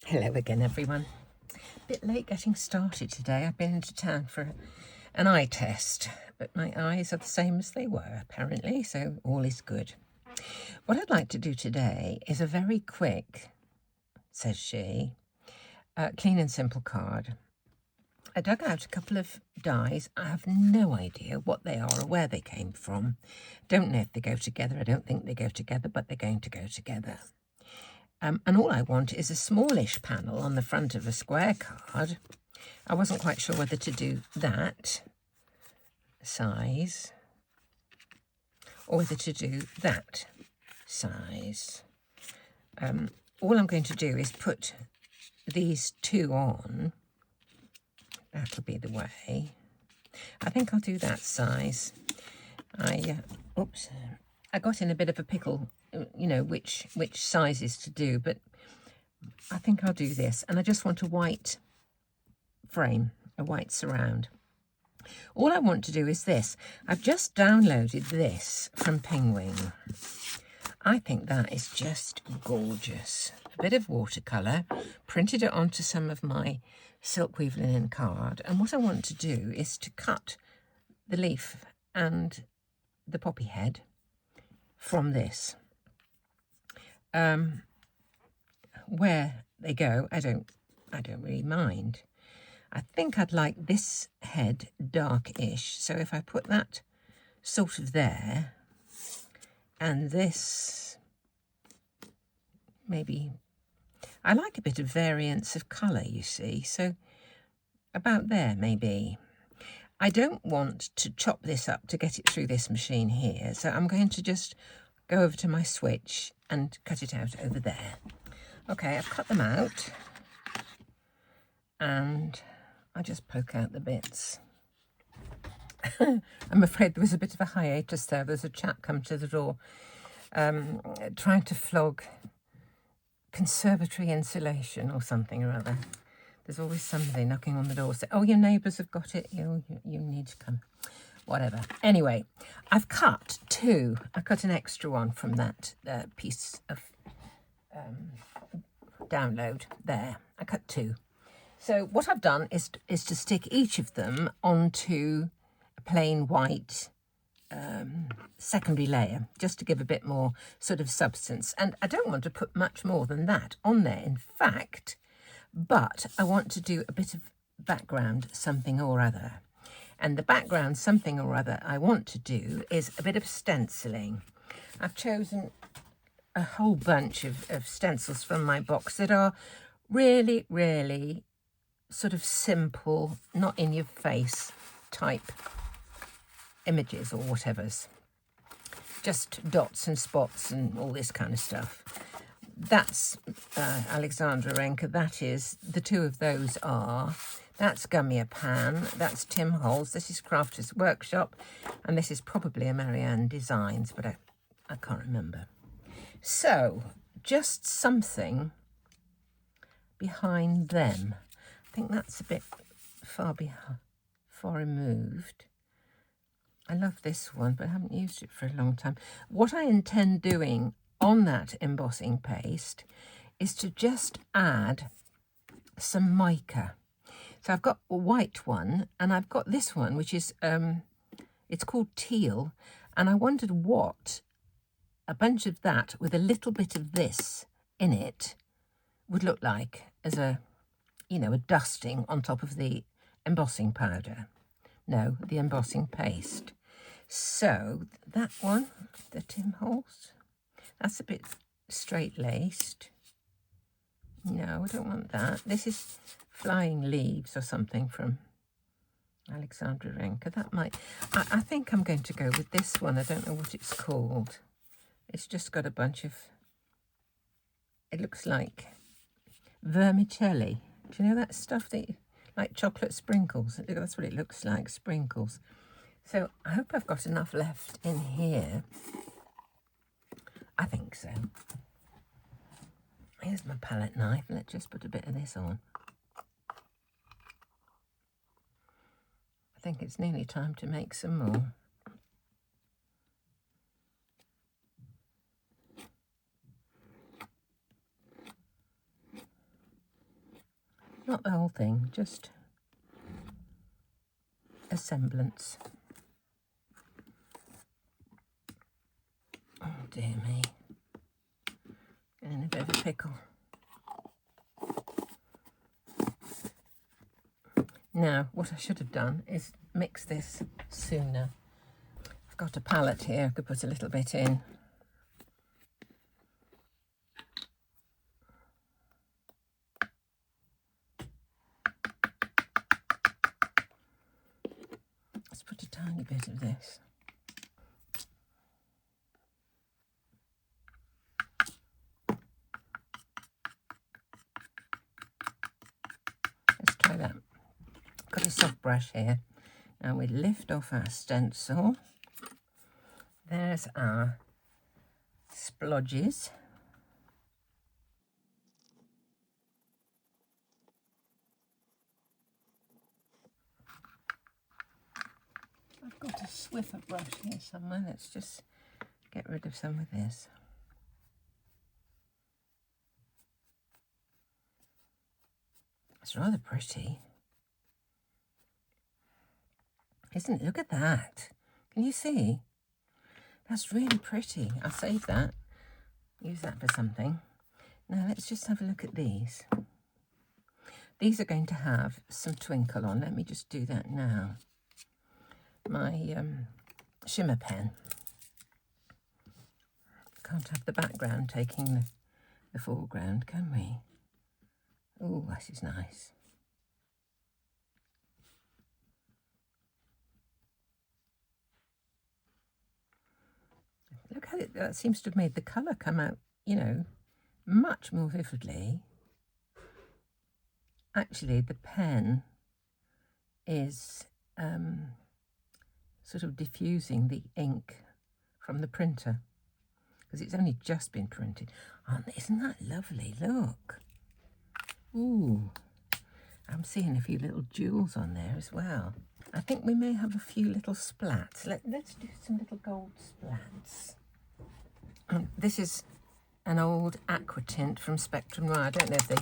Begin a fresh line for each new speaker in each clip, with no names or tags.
Hello again, everyone. Bit late getting started today. I've been into town for an eye test, but my eyes are the same as they were, apparently, so all is good. What I'd like to do today is a very quick, says she, clean and simple card. I dug out a couple of dies. I have no idea what they are or where they came from. Don't know if they go together. I don't think they go together, but they're going to go together. And all I want is a smallish panel on the front of a square card. I wasn't quite sure whether to do that size or whether to do that size. All I'm going to do is put these two on. That'll be the way. I think I'll do that size. I got in a bit of a pickle, you know, which sizes to do, but I think I'll do this. And I just want a white frame, a white surround. All I want to do is this. I've just downloaded this from Penguin. I think that is just gorgeous. A bit of watercolour, printed it onto some of my silk weave linen card. And what I want to do is to cut the leaf and the poppy head from this. Where they go, I don't really mind. I think I'd like this head darkish, so if I put that sort of there, and this maybe, I like a bit of variance of colour, you see, so about there maybe. I don't want to chop this up to get it through this machine here, so I'm going to just go over to my switch and cut it out over there. Okay, I've cut them out, and I just poke out the bits. I'm afraid there was a bit of a hiatus there. There's a chap come to the door trying to flog conservatory insulation or something or other. There's always somebody knocking on the door saying, oh, your neighbours have got it, you need to come. Whatever. Anyway, I've cut two. I cut an extra one from that piece of download there. I cut two. So what I've done is to stick each of them onto a plain white secondary layer, just to give a bit more sort of substance. And I don't want to put much more than that on there, in fact, but I want to do a bit of background something or other. And the background something or other I want to do is a bit of stenciling. I've chosen a whole bunch of stencils from my box that are really, really sort of simple, not in your face type images or whatever's. Just dots and spots and all this kind of stuff. That's Alexandra Renker. That is, the two of those are, that's Gummiapan, that's Tim Hol's, this is Crafters Workshop, and this is probably a Marianne Designs, but I can't remember. So, just something behind them. I think that's a bit far removed. I love this one, but I haven't used it for a long time. What I intend doing on that embossing paste is to just add some mica. So I've got a white one, and I've got this one, which is, it's called Teal, and I wondered what a bunch of that with a little bit of this in it would look like as a, you know, a dusting on top of the embossing powder. No, the embossing paste. So that one, the Tim Holtz, that's a bit straight-laced. No, I don't want that. This is Flying Leaves or something from Alexandra Renker. That might, I think I'm going to go with this one. I don't know what it's called. It's just got a bunch of, it looks like vermicelli. Do you know that stuff that, like chocolate sprinkles? That's what it looks like, sprinkles. So I hope I've got enough left in here. I think so. Here's my palette knife. Let's just put a bit of this on. I think it's nearly time to make some more. Not the whole thing, just a semblance. Oh dear me. In a bit of a pickle. Now, what I should have done is mix this sooner. I've got a palette here, I could put a little bit in. Let's put a tiny bit of this. Let's try that. Got a soft brush here, and we lift off our stencil. There's our splodges. I've got a Swiffer brush here somewhere. Let's just get rid of some of this. It's rather pretty, isn't it? Look at that. Can you see? That's really pretty. I'll save that. Use that for something. Now let's just have a look at these. These are going to have some twinkle on. Let me just do that now. My shimmer pen. Can't have the background taking the foreground, can we? Oh, this is nice. Look how that seems to have made the colour come out, you know, much more vividly. Actually, the pen is sort of diffusing the ink from the printer because it's only just been printed. Oh, isn't that lovely? Look. Ooh, I'm seeing a few little jewels on there as well. I think we may have a few little splats. Let's do some little gold splats. This is an old Aquatint from Spectrum Noir. I don't know if they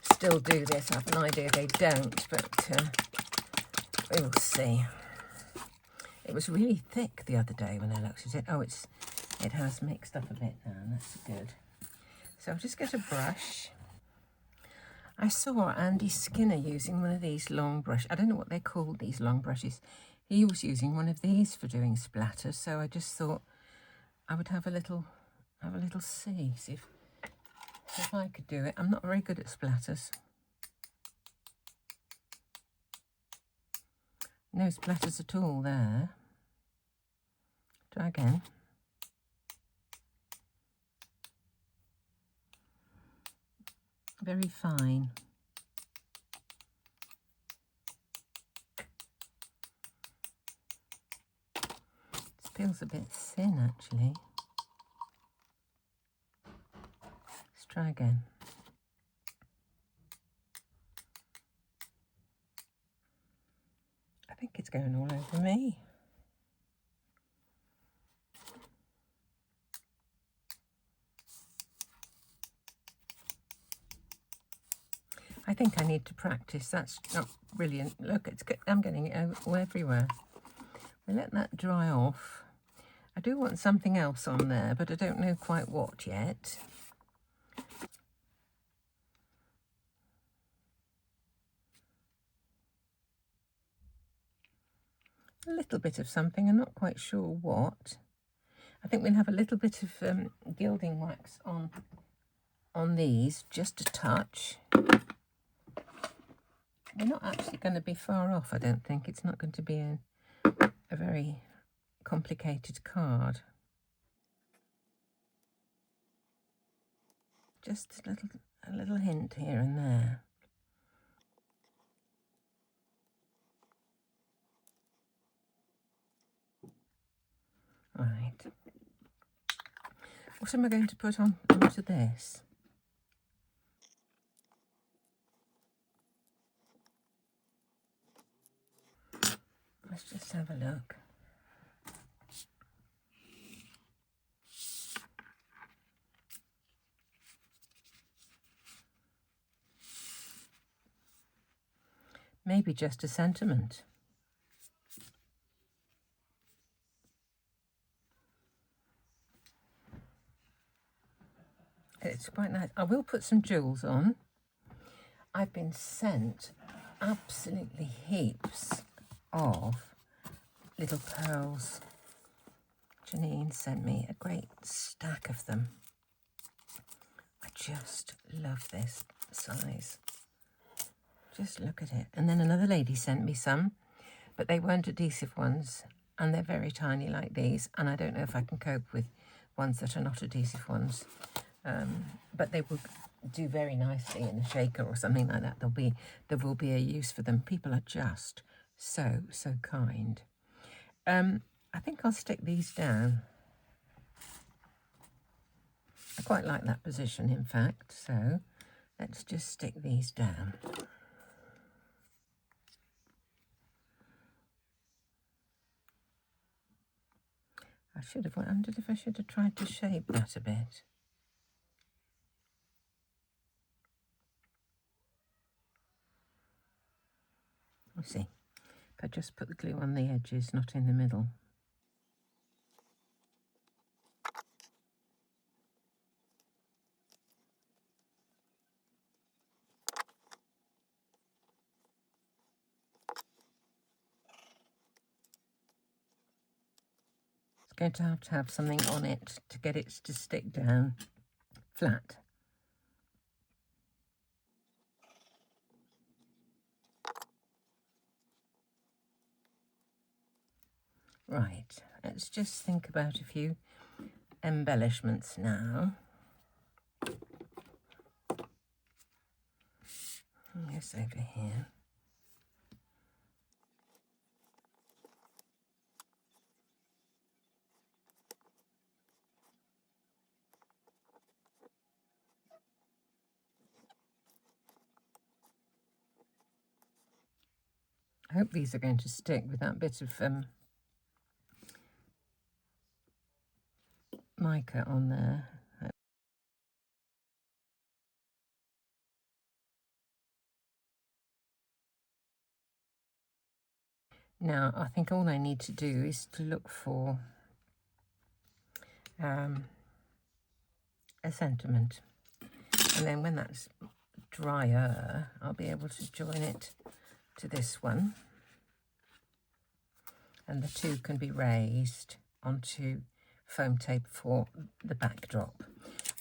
still do this. I have an idea they don't, but we will see. It was really thick the other day when I looked at it. Oh, it has mixed up a bit now, and that's good. So I'll just get a brush. I saw Andy Skinner using one of these long brushes. I don't know what they're called, these long brushes. He was using one of these for doing splatters, so I just thought I would have a little see if I could do it. I'm not very good at splatters. No splatters at all there. Try again. Very fine. This feels a bit thin, actually. Let's try again. I think it's going all over me. I think I need to practice. That's not brilliant. Look, I'm getting it all everywhere. We'll let that dry off. I do want something else on there, but I don't know quite what yet. A little bit of something, I'm not quite sure what. I think we'll have a little bit of gilding wax on these, just a touch. We're not actually going to be far off, I don't think. It's not going to be a very complicated card. Just a little hint here and there. Right. What am I going to put onto this? Let's just have a look. maybe just a sentiment. It's quite nice. I will put some jewels on. I've been sent absolutely heaps of little pearls. Janine sent me a great stack of them. I just love this size. Just look at it. And then another lady sent me some, but they weren't adhesive ones, and they're very tiny like these, and I don't know if I can cope with ones that are not adhesive ones. But they will do very nicely in a shaker or something like that. There will be a use for them. People are just so kind. I think I'll stick these down. I quite like that position, in fact, so let's just stick these down. I wondered if I should have tried to shape that a bit. We'll see. If I just put the glue on the edges, not in the middle. It's going to have something on it to get it to stick down flat. Right, let's just think about a few embellishments now. This over here. I hope these are going to stick with that bit of mica on there. Now, I think all I need to do is to look for a sentiment. And then when that's drier, I'll be able to join it to this one. And the two can be raised onto foam tape for the backdrop.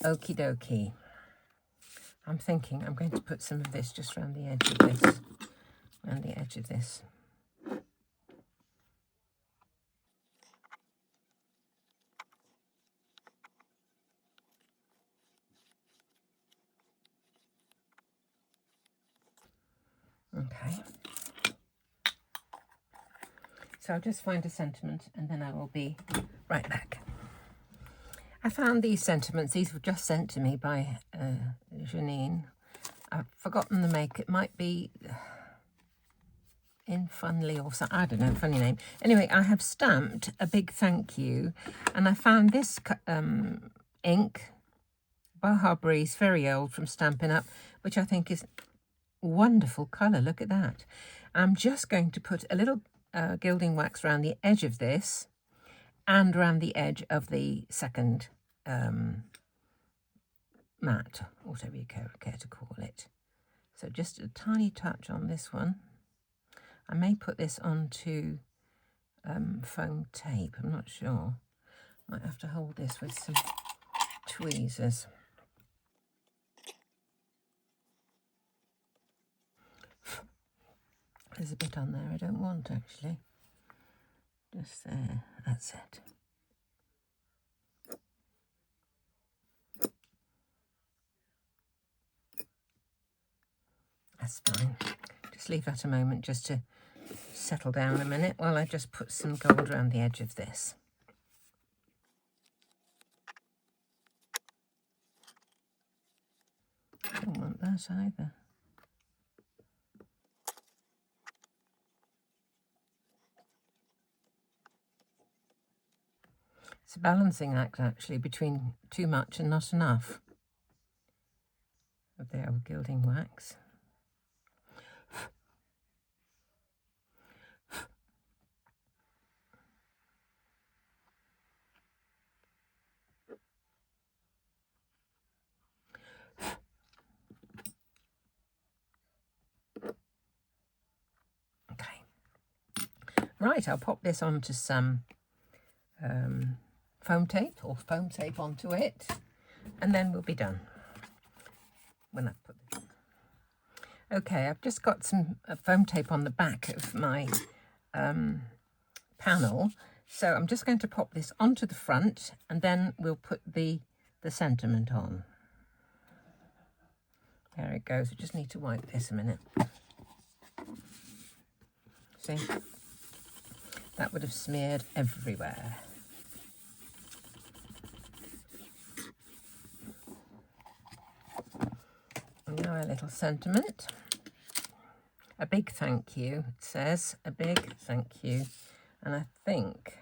Okie dokie. I'm thinking I'm going to put some of this just around the edge of this. Around the edge of this. Okay. So I'll just find a sentiment and then I will be right back. I found these sentiments. These were just sent to me by Janine. I've forgotten the make. It might be Infunly or something. I don't know, funny name. Anyway, I have stamped a big thank you, and I found this ink, Baja Breeze, very old from Stampin' Up, which I think is wonderful colour. Look at that. I'm just going to put a little gilding wax around the edge of this and around the edge of the second mat, whatever you care to call it. So just a tiny touch on this one. I may put this onto foam tape, I'm not sure. Might have to hold this with some tweezers. There's a bit on there I don't want, actually. Just there, that's it. That's fine. Just leave that a moment just to settle down a minute while I just put some gold around the edge of this. Don't want that either. It's a balancing act, actually, between too much and not enough of the old gilding wax. Right, I'll pop this onto some foam tape, or foam tape onto it, and then we'll be done. When I put this. Okay, I've just got some foam tape on the back of my panel, so I'm just going to pop this onto the front, and then we'll put the sentiment on. There it goes. We just need to wipe this a minute. See? That would have smeared everywhere. And now a little sentiment. A big thank you, it says. A big thank you. And I think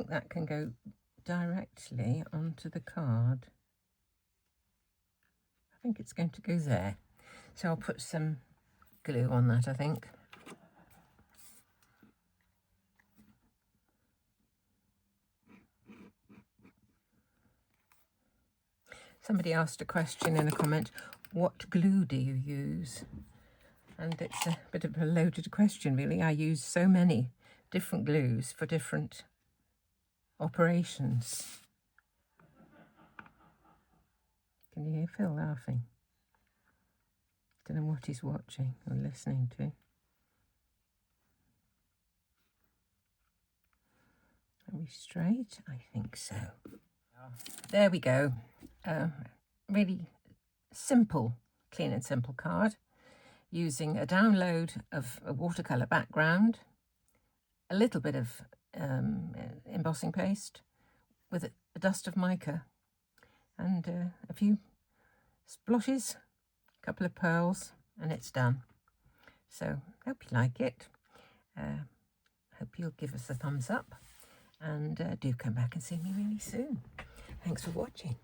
that can go directly onto the card. I think it's going to go there. So I'll put some glue on that, I think. Somebody asked a question in a comment, what glue do you use? And it's a bit of a loaded question, really. I use so many different glues for different operations. Can you hear Phil laughing? Don't know what he's watching or listening to. Are we straight? I think so. There we go. Really simple, clean and simple card, using a download of a watercolour background, a little bit of embossing paste with a dust of mica, and a few splotches, a couple of pearls, and it's done. So hope you like it. Hope you'll give us a thumbs up, and do come back and see me really soon. Thanks for watching.